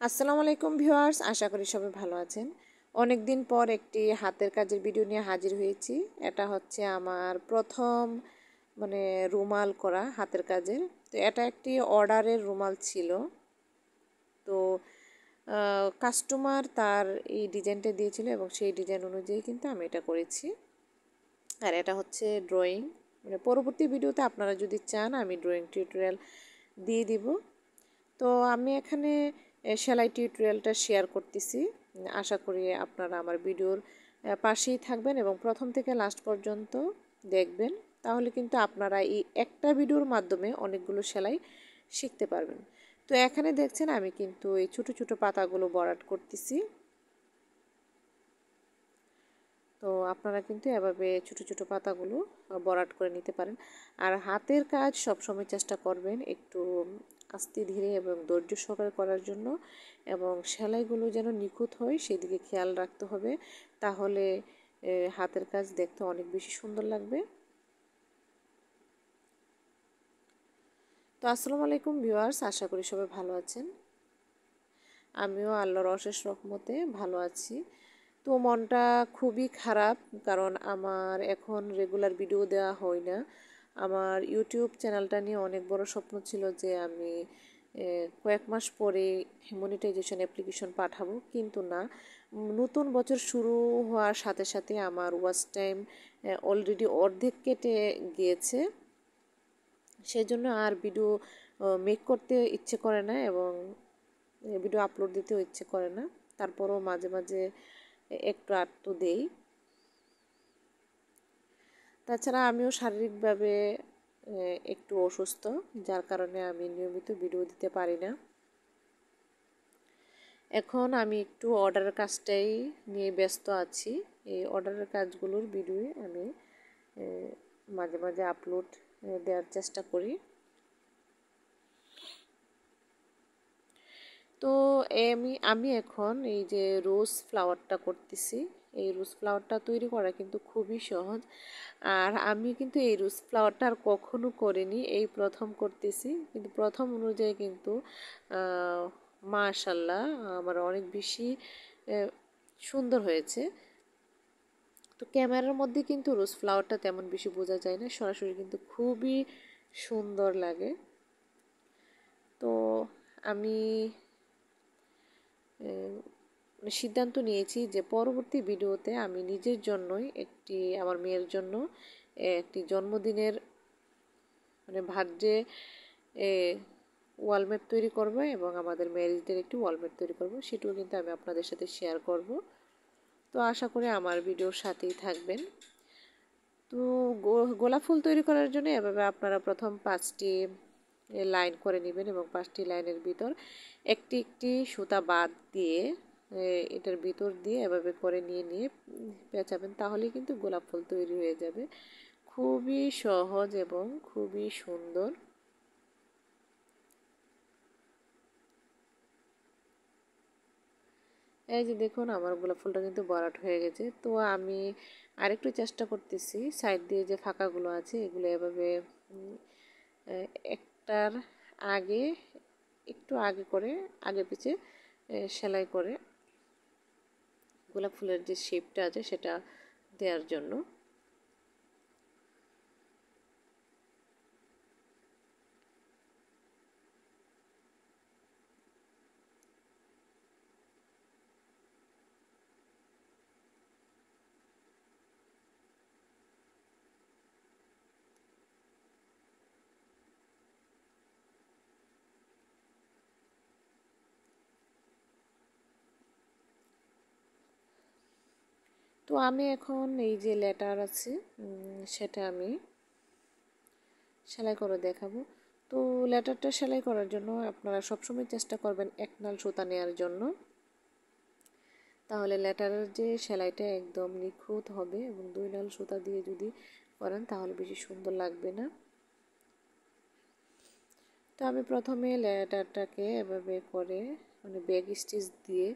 আসসালামু আলাইকুম ভিউয়ার্স, আশা করি সবাই ভালো আছেন। অনেক দিন পর একটি হাতের কাজের ভিডিও নিয়ে হাজির হয়েছি। এটা হচ্ছে আমার প্রথম রুমাল করা হাতের কাজের। তো এটা একটি অর্ডারের রুমাল ছিল। তো কাস্টমার তার এই ডিজাইনটা দিয়েছিল এবং সেই ডিজাইন অনুযায়ী কিন্তু আমি এটা করেছি। আর এটা হচ্ছে ড্রয়িং, পরবর্তী ভিডিওতে আপনারা যদি চান আমি ড্রয়িং টিউটোরিয়াল দিয়ে দিব। তো আমি এখানে সেলাই টিউটোরিয়ালটা শেয়ার করতেছি। আশা করি আপনারা আমার ভিডিওর পাশেই থাকবেন এবং প্রথম থেকে লাস্ট পর্যন্ত দেখবেন। তাহলে কিন্তু আপনারা এই একটা ভিডিওর মাধ্যমে অনেকগুলো সেলাই শিখতে পারবেন। তো এখানে দেখছেন আমি কিন্তু এই ছোটো ছোটো পাতাগুলো ভরাট করতেছি। তো আপনারা কিন্তু এভাবে ছোটো ছোটো পাতাগুলো ভরাট করে নিতে পারেন। আর হাতের কাজ সবসময় চেষ্টা করবেন একটু আস্তে ধীরে এবং ধৈর্য সহকারে করার জন্য, এবং সেলাইগুলো যেন নিখুঁত হয় সেদিকে খেয়াল রাখতে হবে। তাহলে হাতের কাজ দেখতে অনেক বেশি সুন্দর লাগবে। তো আসসালামু আলাইকুম ভিউয়ার্স, আশা করি সবাই ভালো আছেন। আমিও আল্লাহর অশেষ রহমতে ভালো আছি। তো মনটা খুবই খারাপ, কারণ আমার এখন রেগুলার ভিডিও দেওয়া হয় না। আমার ইউটিউব চ্যানেলটা নিয়ে অনেক বড় স্বপ্ন ছিল যে আমি কয়েক মাস পরে মনিটাইজেশন অ্যাপ্লিকেশন পাঠাবো, কিন্তু না, নতুন বছর শুরু হওয়ার সাথে সাথে আমার ওয়াচ টাইম অলরেডি অর্ধেক কেটে গিয়েছে। সেজন্য আর ভিডিও মেক করতে ইচ্ছে করে না এবং ভিডিও আপলোড দিতেও ইচ্ছে করে না। তারপরও মাঝে মাঝে একটু আধটু দেই। তাছাড়া আমিও শারীরিকভাবে একটু অসুস্থ, যার কারণে আমি নিয়মিত ভিডিও দিতে পারি না। এখন আমি একটু অর্ডারের কাজটাই নিয়ে ব্যস্ত আছি। এই অর্ডারের কাজগুলোর ভিডিও আমি মাঝে মাঝে আপলোড দেওয়ার চেষ্টা করি। তো আমি এখন এই যে রোজ ফ্লাওয়ারটা করতেছি। এই রোজ ফ্লাওয়ারটা তৈরি করা কিন্তু খুবই সহজ। আর আমি কিন্তু এই রোজ ফ্লাওয়ারটা আর কখনো করিনি, এই প্রথম করতেছি। কিন্তু প্রথম অনুযায়ী কিন্তু মাশাআল্লাহ আমার অনেক বেশি সুন্দর হয়েছে। তো ক্যামেরার মধ্যে কিন্তু রোজ ফ্লাওয়ারটা তেমন বেশি বোঝা যায় না, সরাসরি কিন্তু খুবই সুন্দর লাগে। তো আমি সিদ্ধান্ত নিয়েছি যে পরবর্তী ভিডিওতে আমি নিজের জন্যই আমার মেয়ের জন্য একটি জন্মদিনের বার্থডে ওয়ালমেট তৈরি করব এবং আমাদের ম্যারেজদের একটি ওয়ালমেট তৈরি করব, সেটাও কিন্তু আমি আপনাদের সাথে শেয়ার করব। তো আশা করি আমার ভিডিওর সাথেই থাকবেন। তো গোলাপ ফুল তৈরি করার জন্য এভাবে আপনারা প্রথম 5টি লাইন করে নেবেন এবং 5টি লাইনের ভিতর একটি একটি সুতা বাদ দিয়ে এটার ভিতর দিয়ে এভাবে করে নিয়ে পেঁচাবেন, তাহলেই কিন্তু গোলাপ ফুল তৈরি হয়ে যাবে। খুবই সহজ এবং খুবই সুন্দর। এই যে দেখুন আমার গোলাপ ফুলটা কিন্তু ভরাট হয়ে গেছে। তো আমি আরেকটু চেষ্টা করতেছি সাইড দিয়ে যে ফাঁকাগুলো আছে এগুলো এভাবে একটার আগে একটু আগে করে আগে পিছে সেলাই করে গোলাপ ফুলের যে শেপটা আছে সেটা দেওয়ার জন্য। তো আমি এখন এই যে লেটার আছে সেটা আমি সেলাই করে দেখাবো। তো লেটারটা সেলাই করার জন্য আপনারা সবসময় চেষ্টা করবেন এক নাল সুতা নেওয়ার জন্য, তাহলে লেটারের যে সেলাইটা একদম নিখুঁত হবে। এবং 2 নাল সুতা দিয়ে যদি করেন তাহলে বেশি সুন্দর লাগবে না। তো আমি প্রথমে লেটারটাকে এভাবে করে ব্যাক স্টিচ দিয়ে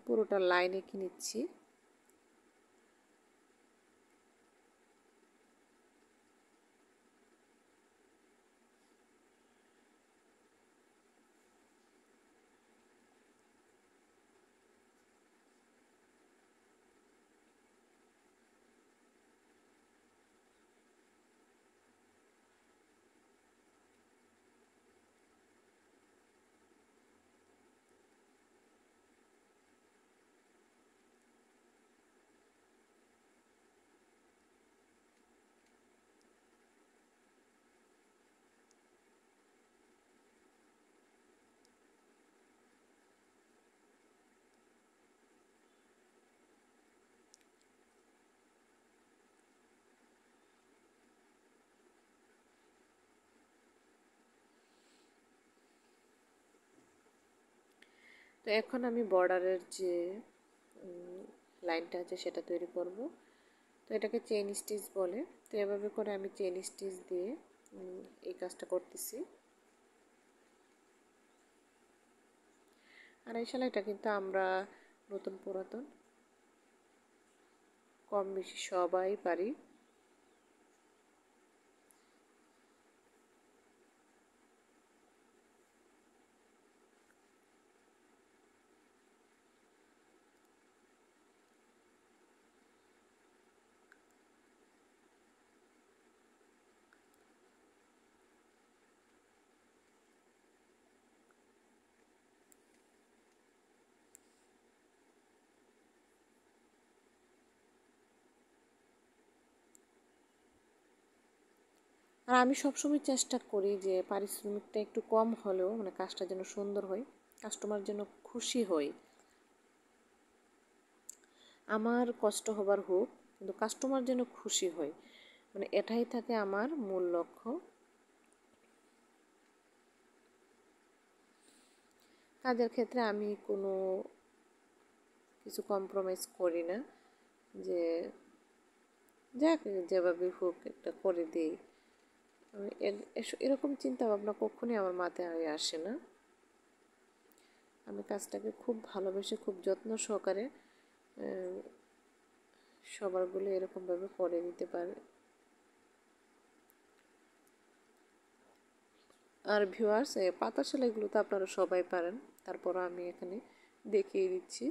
পুরোটা লাইন এঁকে নিচ্ছি। তো এখন আমি বর্ডারের যে লাইনটা আছে সেটা তৈরি করব। তো এটাকে চেইন স্টিচ বলে। তো এভাবে করে আমি চেইন স্টিচ দিয়ে এই কাজটা করতেছি। আর এই সেলাইটা কিন্তু আমরা নতুন পুরাতন কম বেশি সবাই পারি। আর আমি সবসময় চেষ্টা করি যে পারিশ্রমিকটা একটু কম হলেও মানে কাজটা যেন সুন্দর হয়, কাস্টমার যেন খুশি হয়। আমার কষ্ট হবার হোক, কিন্তু কাস্টমার যেন খুশি হয়, মানে এটাই থাকে আমার মূল লক্ষ্য। কাজের ক্ষেত্রে আমি কোনো কিছু কম্প্রোমাইজ করি না, যে যাক যেভাবে হোক একটা করে দিই। এরকম চিন্তা ভাবনা কখনোই আমার মাথায় আসে না। আমি কাজটাকে খুব ভালোবেসে খুব যত্ন সহকারে সবারগুলো এরকমভাবে করে দিতে পারে। আর ভিউয়ার্স, পাতা সেলাইগুলো তো আপনারা সবাই পারেন, তারপরও আমি এখানে দেখিয়ে দিচ্ছি।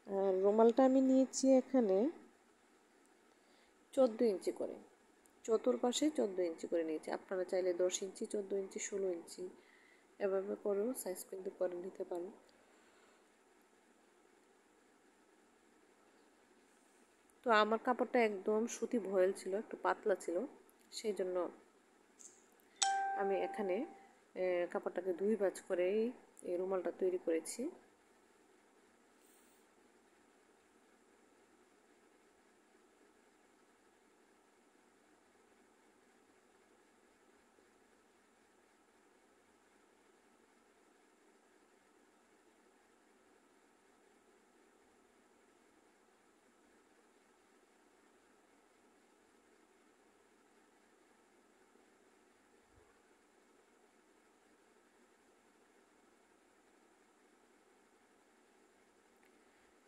আর রুমালটা আমি নিয়েছি এখানে 14 ইঞ্চি করে, চতুর্পাশে 14 ইঞ্চি করে নিয়েছি। আপনারা চাইলে 10 ইঞ্চি, 14 ইঞ্চি, 16 ইঞ্চি এভাবে করেও সাইজ কিন্তু করে নিতে পারেন। তো আমার কাপড়টা একদম সুতি ভয়েল ছিল, একটু পাতলা ছিল, সেই জন্য আমি এখানে কাপড়টাকে 2 ভাঁজ করেই এই রুমালটা তৈরি করেছি।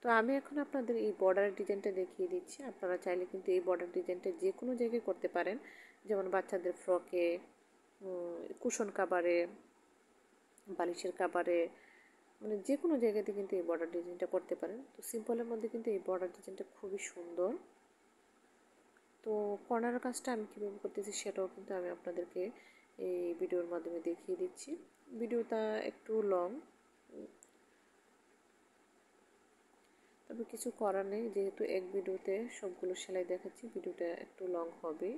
তো আমি এখন আপনাদের এই বর্ডারের ডিজাইনটা দেখিয়ে দিচ্ছি। আপনারা চাইলে কিন্তু এই বর্ডার ডিজাইনটা যে কোনো জায়গায় করতে পারেন, যেমন বাচ্চাদের ফ্রকে, কুশন কাভারে, বালিশের কাভারে, মানে যে কোনো জায়গাতে কিন্তু এই বর্ডার ডিজাইনটা করতে পারেন। তো সিম্পলের মধ্যে কিন্তু এই বর্ডার ডিজাইনটা খুবই সুন্দর। তো কর্নারের কাজটা আমি কীভাবে করতেছি সেটাও কিন্তু আমি আপনাদেরকে এই ভিডিওর মাধ্যমে দেখিয়ে দিচ্ছি। ভিডিওটা একটু লং, তবে কিছু করার নেই, যেহেতু এক ভিডিওতে সবগুলো সেলাই দেখাচ্ছি, ভিডিওটা একটু লং হবে।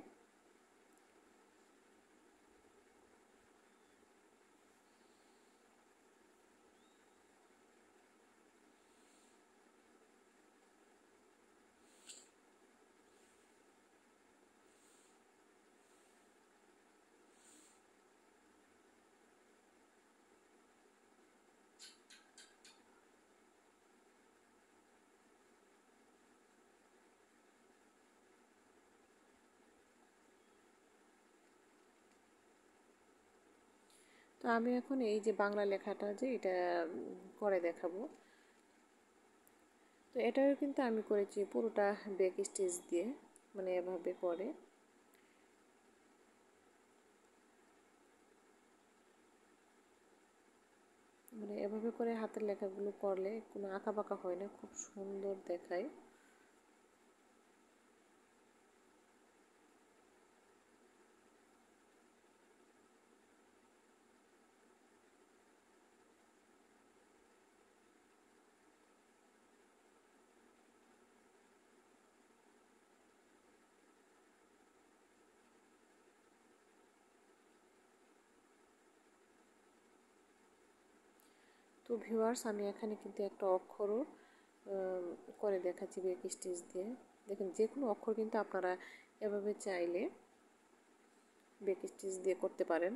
তো আমি এখন এই যে বাংলা লেখাটা যে এটা করে দেখাবো। তো এটাও কিন্তু আমি করেছি পুরোটা ব্যাক স্টিচ দিয়ে, মানে এভাবে করে। মানে এভাবে করে হাতের লেখাগুলো করলে কোনো আঁকা বাঁকা হয় না, খুব সুন্দর দেখায়। তো ভিউয়ার্স, আমি এখানে কিন্তু একটা অক্ষরও করে দেখাচ্ছি ব্যাক স্টিচ দিয়ে। দেখেন যে কোনো অক্ষর কিন্তু আপনারা এভাবে চাইলে ব্যাক স্টিচ দিয়ে করতে পারেন।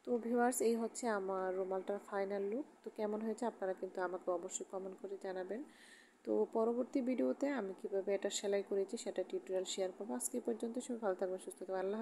তো ভিউয়ার্স, এই হচ্ছে আমার রুমালটার ফাইনাল লুক। তো কেমন হয়েছে আপনারা কিন্তু আমাকে অবশ্যই কমেন্ট করে জানাবেন। তো পরবর্তী ভিডিওতে আমি কিভাবে এটা সেলাই করেছি সেটা টিউটোরিয়াল শেয়ার করবো। আজকে পর্যন্ত সবাই ভালো থাকবেন, সুস্থ থাকবেন। আল্লাহ।